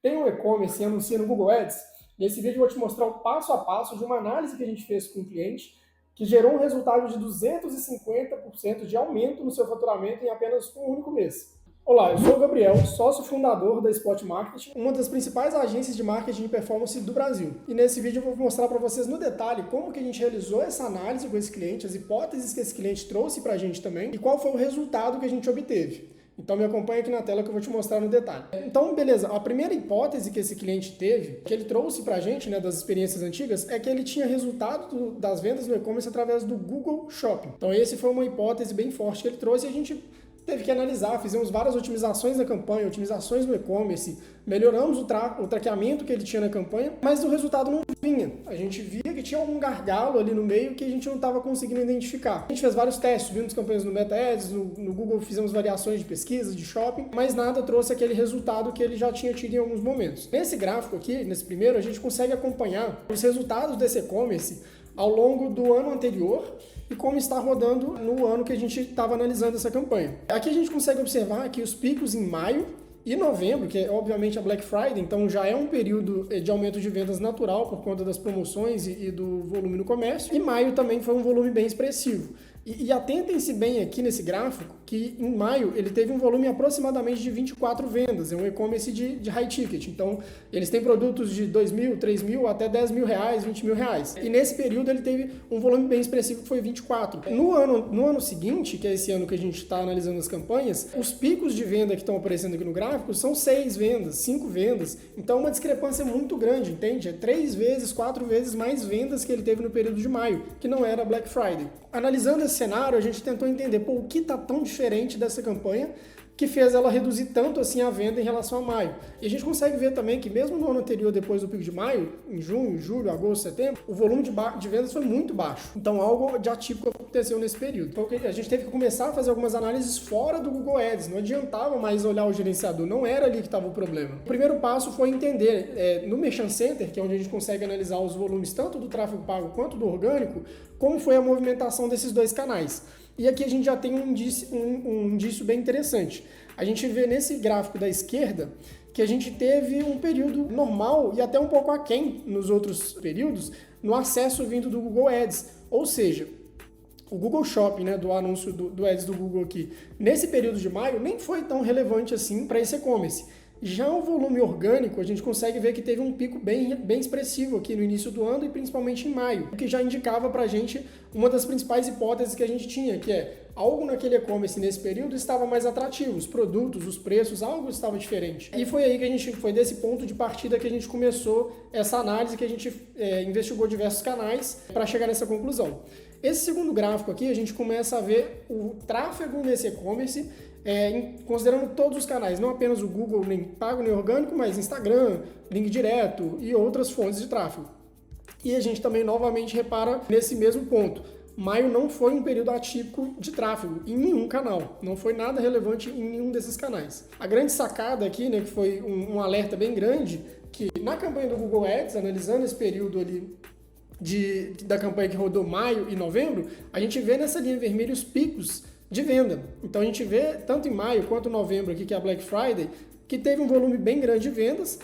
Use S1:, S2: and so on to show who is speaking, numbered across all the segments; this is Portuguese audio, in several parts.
S1: tem um e-commerce e anuncia no Google Ads, nesse vídeo eu vou te mostrar o passo a passo de uma análise que a gente fez com o cliente, que gerou um resultado de 250% de aumento no seu faturamento em apenas um único mês. Olá, eu sou o Gabriel, sócio fundador da Spot Marketing, uma das principais agências de marketing de performance do Brasil. E nesse vídeo eu vou mostrar para vocês no detalhe como que a gente realizou essa análise com esse cliente, as hipóteses que esse cliente trouxe para a gente também e qual foi o resultado que a gente obteve. Então me acompanha aqui na tela que eu vou te mostrar no detalhe. Então, beleza, a primeira hipótese que esse cliente teve, que ele trouxe pra gente, né, das experiências antigas, é que ele tinha resultado das vendas no e-commerce através do Google Shopping. Então esse foi uma hipótese bem forte que ele trouxe e a gente teve que analisar, fizemos várias otimizações na campanha, otimizações no e-commerce, melhoramos o traqueamento que ele tinha na campanha, mas o resultado não vinha. A gente via que tinha algum gargalo ali no meio que a gente não estava conseguindo identificar. A gente fez vários testes, subimos campanhas no Meta Ads, no Google fizemos variações de pesquisa, de shopping, mas nada trouxe aquele resultado que ele já tinha tido em alguns momentos. Nesse gráfico aqui, nesse primeiro, a gente consegue acompanhar os resultados desse e-commerce ao longo do ano anterior e como está rodando no ano que a gente estava analisando essa campanha. Aqui a gente consegue observar que os picos em maio e novembro, que é obviamente a Black Friday, então já é um período de aumento de vendas natural por conta das promoções e do volume no comércio, e maio também foi um volume bem expressivo. E atentem-se bem aqui nesse gráfico que em maio ele teve um volume aproximadamente de 24 vendas, é um e-commerce de high ticket, então eles têm produtos de 2 mil, 3 mil até 10 mil reais, 20 mil reais. E nesse período ele teve um volume bem expressivo que foi 24. No ano seguinte, que é esse ano que a gente está analisando as campanhas, os picos de venda que estão aparecendo aqui no gráfico são 6 vendas, 5 vendas, então uma discrepância muito grande, entende? É 3 vezes, 4 vezes mais vendas que ele teve no período de maio, que não era Black Friday. Analisando esse cenário, a gente tentou entender, o que está tão diferente dessa campanha que fez ela reduzir tanto assim a venda em relação a maio. E a gente consegue ver também que mesmo no ano anterior, depois do pico de maio, em junho, julho, agosto, setembro, o volume de vendas foi muito baixo. Então algo de atípico aconteceu nesse período. Então a gente teve que começar a fazer algumas análises fora do Google Ads, não adiantava mais olhar o gerenciador, não era ali que estava o problema. O primeiro passo foi entender, no Merchant Center, que é onde a gente consegue analisar os volumes tanto do tráfego pago quanto do orgânico, como foi a movimentação desses dois canais. E aqui a gente já tem um indício bem interessante. A gente vê nesse gráfico da esquerda que a gente teve um período normal e até um pouco aquém nos outros períodos no acesso vindo do Google Ads. Ou seja, o Google Shopping, né, do anúncio do Ads do Google aqui, nesse período de maio, nem foi tão relevante assim para esse e-commerce. Já o volume orgânico, a gente consegue ver que teve um pico bem expressivo aqui no início do ano e principalmente em maio, o que já indicava para a gente uma das principais hipóteses que a gente tinha, que é algo naquele e-commerce nesse período estava mais atrativo, os produtos, os preços, algo estava diferente. E foi aí que foi desse ponto de partida que a gente começou essa análise, que a gente investigou diversos canais para chegar nessa conclusão. Esse segundo gráfico aqui, a gente começa a ver o tráfego nesse e-commerce, considerando todos os canais, não apenas o Google, nem pago, nem orgânico, mas Instagram, link direto e outras fontes de tráfego. E a gente também novamente repara nesse mesmo ponto. Maio não foi um período atípico de tráfego em nenhum canal, não foi nada relevante em nenhum desses canais. A grande sacada aqui, né, que foi um alerta bem grande, que na campanha do Google Ads, analisando esse período ali da campanha que rodou maio e novembro, a gente vê nessa linha vermelha os picos de venda. Então a gente vê, tanto em maio quanto em novembro, aqui, que é a Black Friday, que teve um volume bem grande de vendas.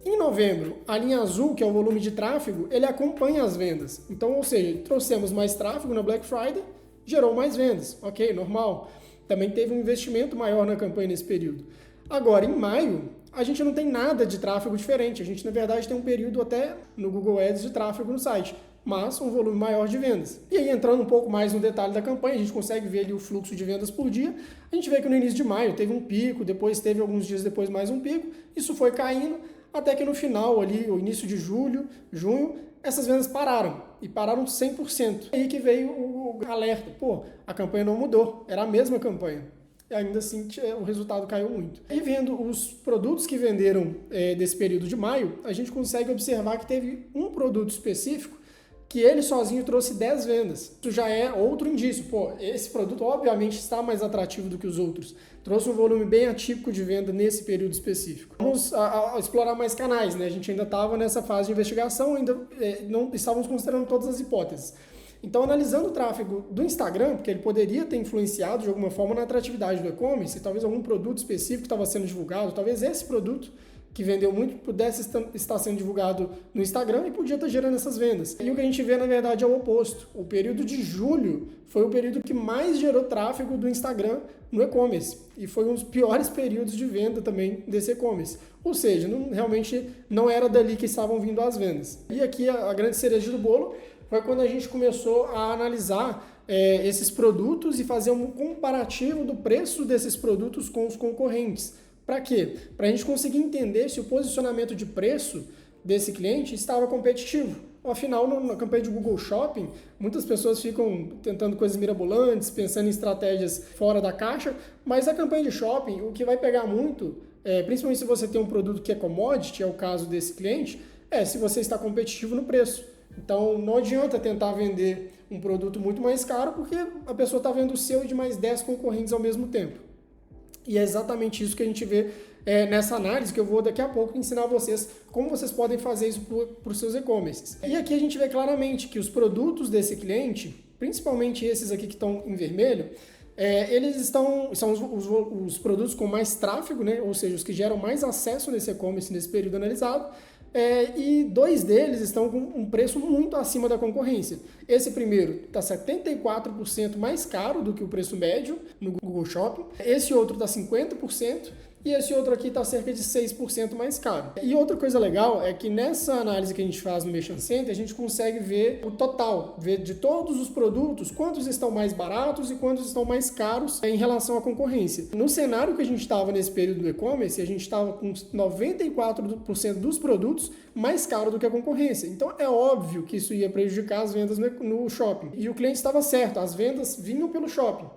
S1: Em novembro, a linha azul, que é o volume de tráfego, ele acompanha as vendas. Então, ou seja, trouxemos mais tráfego na Black Friday, gerou mais vendas. Ok, normal. Também teve um investimento maior na campanha nesse período. Agora, em maio, a gente não tem nada de tráfego diferente. A gente, na verdade, tem um período até no Google Ads de tráfego no site, mas um volume maior de vendas. E aí, entrando um pouco mais no detalhe da campanha, a gente consegue ver ali o fluxo de vendas por dia. A gente vê que no início de maio teve um pico, depois teve alguns dias depois mais um pico, isso foi caindo, até que no final ali, o início de julho, junho, essas vendas pararam, e pararam 100%. Aí que veio o alerta, a campanha não mudou, era a mesma campanha. E ainda assim o resultado caiu muito. E vendo os produtos que venderam desse período de maio, a gente consegue observar que teve um produto específico que ele sozinho trouxe 10 vendas. Isso já é outro indício. Esse produto obviamente está mais atrativo do que os outros. Trouxe um volume bem atípico de venda nesse período específico. Vamos explorar mais canais, né? A gente ainda estava nessa fase de investigação, ainda não estávamos considerando todas as hipóteses. Então, analisando o tráfego do Instagram, porque ele poderia ter influenciado de alguma forma na atratividade do e-commerce, talvez algum produto específico estava sendo divulgado, talvez esse produto que vendeu muito, pudesse estar sendo divulgado no Instagram e podia estar gerando essas vendas. E o que a gente vê, na verdade, é o oposto. O período de julho foi o período que mais gerou tráfego do Instagram no e-commerce. E foi um dos piores períodos de venda também desse e-commerce. Ou seja, realmente não era dali que estavam vindo as vendas. E aqui a grande cereja do bolo foi quando a gente começou a analisar esses produtos e fazer um comparativo do preço desses produtos com os concorrentes. Para quê? Para a gente conseguir entender se o posicionamento de preço desse cliente estava competitivo. Afinal, na campanha de Google Shopping, muitas pessoas ficam tentando coisas mirabolantes, pensando em estratégias fora da caixa, mas a campanha de shopping, o que vai pegar muito, principalmente se você tem um produto que é commodity, é o caso desse cliente, é se você está competitivo no preço. Então, não adianta tentar vender um produto muito mais caro, porque a pessoa está vendo o seu e de mais 10 concorrentes ao mesmo tempo. E é exatamente isso que a gente vê nessa análise, que eu vou daqui a pouco ensinar vocês como vocês podem fazer isso para os seus e-commerces. E aqui a gente vê claramente que os produtos desse cliente, principalmente esses aqui que estão em vermelho, eles são os produtos com mais tráfego, né? Ou seja, os que geram mais acesso nesse e-commerce nesse período analisado, e 2 deles estão com um preço muito acima da concorrência. Esse primeiro está 74% mais caro do que o preço médio no Google Shopping, esse outro está 50%, e esse outro aqui está cerca de 6% mais caro. E outra coisa legal é que nessa análise que a gente faz no Merchant Center, a gente consegue ver o total, ver de todos os produtos, quantos estão mais baratos e quantos estão mais caros em relação à concorrência. No cenário que a gente estava nesse período do e-commerce, a gente estava com 94% dos produtos mais caro do que a concorrência. Então é óbvio que isso ia prejudicar as vendas no shopping. E o cliente estava certo, as vendas vinham pelo shopping.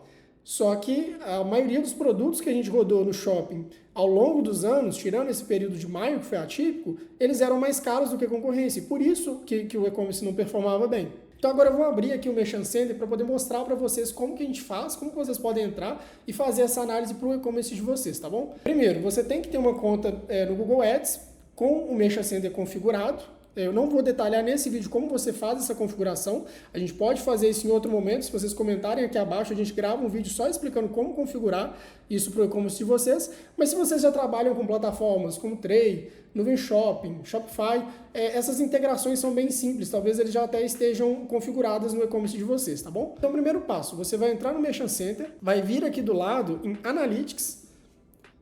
S1: Só que a maioria dos produtos que a gente rodou no shopping ao longo dos anos, tirando esse período de maio, que foi atípico, eles eram mais caros do que a concorrência. E por isso que o e-commerce não performava bem. Então agora eu vou abrir aqui o Merchant Center para poder mostrar para vocês como que a gente faz, como que vocês podem entrar e fazer essa análise para o e-commerce de vocês, tá bom? Primeiro, você tem que ter uma conta no Google Ads com o Merchant Center configurado. Eu não vou detalhar nesse vídeo como você faz essa configuração, a gente pode fazer isso em outro momento, se vocês comentarem aqui abaixo, a gente grava um vídeo só explicando como configurar isso para o e-commerce de vocês, mas se vocês já trabalham com plataformas como Tray, Nuvem Shopping, Shopify, essas integrações são bem simples, talvez eles já até estejam configuradas no e-commerce de vocês, tá bom? Então, primeiro passo, você vai entrar no Merchant Center, vai vir aqui do lado em Analytics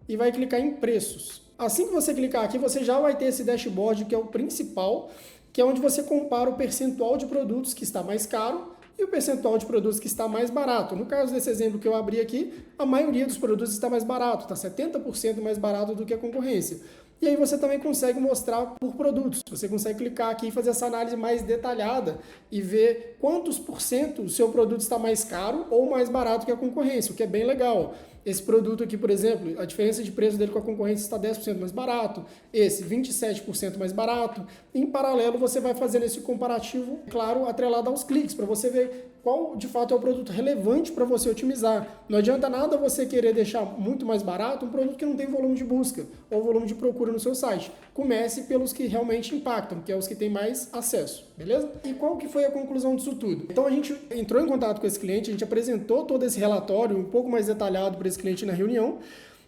S1: e vai clicar em Preços. Assim que você clicar aqui, você já vai ter esse dashboard que é o principal, que é onde você compara o percentual de produtos que está mais caro e o percentual de produtos que está mais barato. No caso desse exemplo que eu abri aqui, a maioria dos produtos está mais barato, está 70% mais barato do que a concorrência. E aí você também consegue mostrar por produtos. Você consegue clicar aqui e fazer essa análise mais detalhada e ver quantos por cento o seu produto está mais caro ou mais barato que a concorrência, o que é bem legal. Esse produto aqui, por exemplo, a diferença de preço dele com a concorrência está 10% mais barato, esse 27% mais barato. Em paralelo, você vai fazendo esse comparativo, claro, atrelado aos cliques, para você ver qual de fato é o produto relevante para você otimizar. Não adianta nada você querer deixar muito mais barato um produto que não tem volume de busca ou volume de procura no seu site. Comece pelos que realmente impactam, que é os que têm mais acesso, beleza? E qual que foi a conclusão disso tudo? Então a gente entrou em contato com esse cliente, a gente apresentou todo esse relatório um pouco mais detalhado para esse cliente na reunião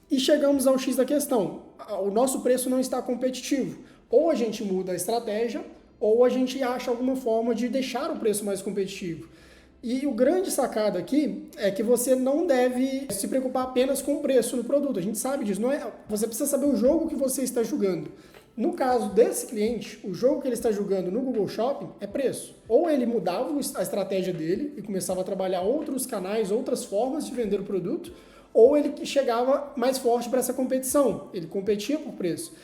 S1: e chegamos ao X da questão. O nosso preço não está competitivo. Ou a gente muda a estratégia ou a gente acha alguma forma de deixar o preço mais competitivo. E o grande sacada aqui é que você não deve se preocupar apenas com o preço do produto. A gente sabe disso. Você precisa saber o jogo que você está jogando. No caso desse cliente, o jogo que ele está jogando no Google Shopping é preço. Ou ele mudava a estratégia dele e começava a trabalhar outros canais, outras formas de vender o produto, ou ele chegava mais forte para essa competição. Ele competia por preço.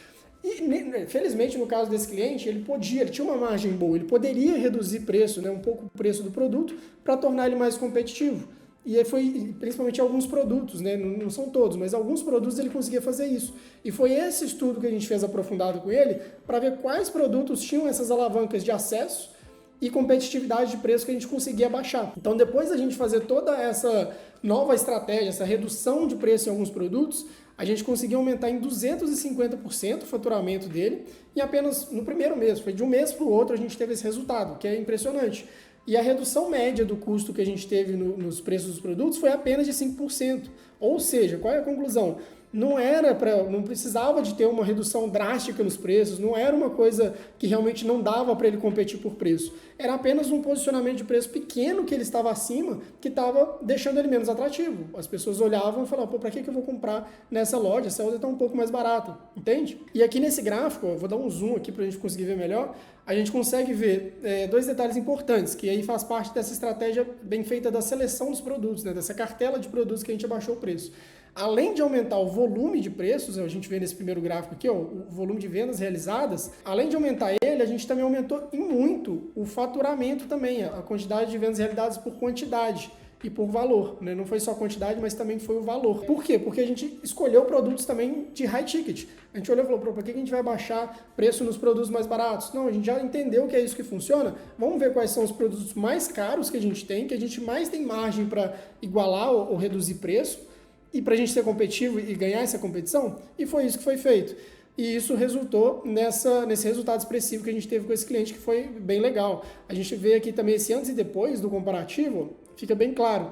S1: E, felizmente, no caso desse cliente, ele tinha uma margem boa, ele poderia reduzir preço, um pouco o preço do produto, para tornar ele mais competitivo. E aí foi principalmente alguns produtos, não são todos, mas alguns produtos ele conseguia fazer isso. E foi esse estudo que a gente fez aprofundado com ele, para ver quais produtos tinham essas alavancas de acesso e competitividade de preço que a gente conseguia baixar. Então, depois da gente fazer toda essa nova estratégia, essa redução de preço em alguns produtos, a gente conseguiu aumentar em 250% o faturamento dele e apenas no primeiro mês. Foi de um mês para o outro a gente teve esse resultado, que é impressionante. E a redução média do custo que a gente teve nos preços dos produtos foi apenas de 5%. Ou seja, qual é a conclusão? não precisava de ter uma redução drástica nos preços, não era uma coisa que realmente não dava para ele competir por preço. Era apenas um posicionamento de preço pequeno que ele estava acima, que estava deixando ele menos atrativo. As pessoas olhavam e falavam, pô, para que eu vou comprar nessa loja? Essa outra está um pouco mais barata, entende? E aqui nesse gráfico, ó, vou dar um zoom aqui para a gente conseguir ver melhor, a gente consegue ver dois detalhes importantes, que aí faz parte dessa estratégia bem feita da seleção dos produtos, né, dessa cartela de produtos que a gente abaixou o preço. Além de aumentar o volume de preços, a gente vê nesse primeiro gráfico aqui, ó, o volume de vendas realizadas, além de aumentar ele, a gente também aumentou em muito o faturamento também, a quantidade de vendas realizadas por quantidade e por valor, né? Não foi só a quantidade, mas também foi o valor. Por quê? Porque a gente escolheu produtos também de high ticket. A gente olhou e falou, por que a gente vai baixar preço nos produtos mais baratos? Não, a gente já entendeu que é isso que funciona. Vamos ver quais são os produtos mais caros que a gente mais tem margem para igualar ou reduzir preço, e para a gente ser competitivo e ganhar essa competição, e foi isso que foi feito. E isso resultou nesse resultado expressivo que a gente teve com esse cliente, que foi bem legal. A gente vê aqui também esse antes e depois do comparativo, fica bem claro.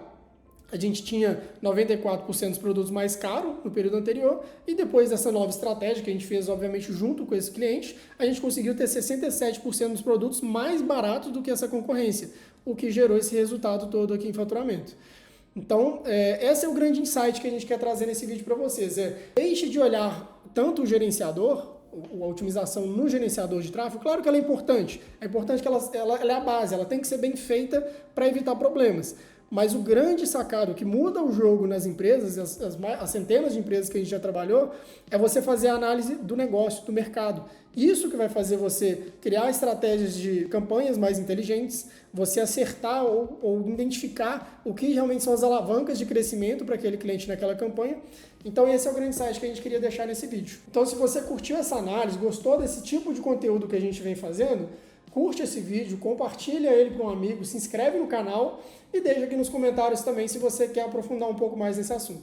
S1: A gente tinha 94% dos produtos mais caros no período anterior, e depois dessa nova estratégia que a gente fez, obviamente, junto com esse cliente, a gente conseguiu ter 67% dos produtos mais baratos do que essa concorrência, o que gerou esse resultado todo aqui em faturamento. Então, esse é o grande insight que a gente quer trazer nesse vídeo para vocês. Deixe de olhar tanto o gerenciador, a otimização no gerenciador de tráfego. Claro que ela é importante que ela é a base, ela tem que ser bem feita para evitar problemas. Mas o grande sacado que muda o jogo nas empresas, as centenas de empresas que a gente já trabalhou, é você fazer a análise do negócio, do mercado. Isso que vai fazer você criar estratégias de campanhas mais inteligentes, você acertar ou identificar o que realmente são as alavancas de crescimento para aquele cliente naquela campanha. Então esse é o grande insight que a gente queria deixar nesse vídeo. Então se você curtiu essa análise, gostou desse tipo de conteúdo que a gente vem fazendo, curte esse vídeo, compartilha ele para um amigo, se inscreve no canal e deixa aqui nos comentários também se você quer aprofundar um pouco mais nesse assunto.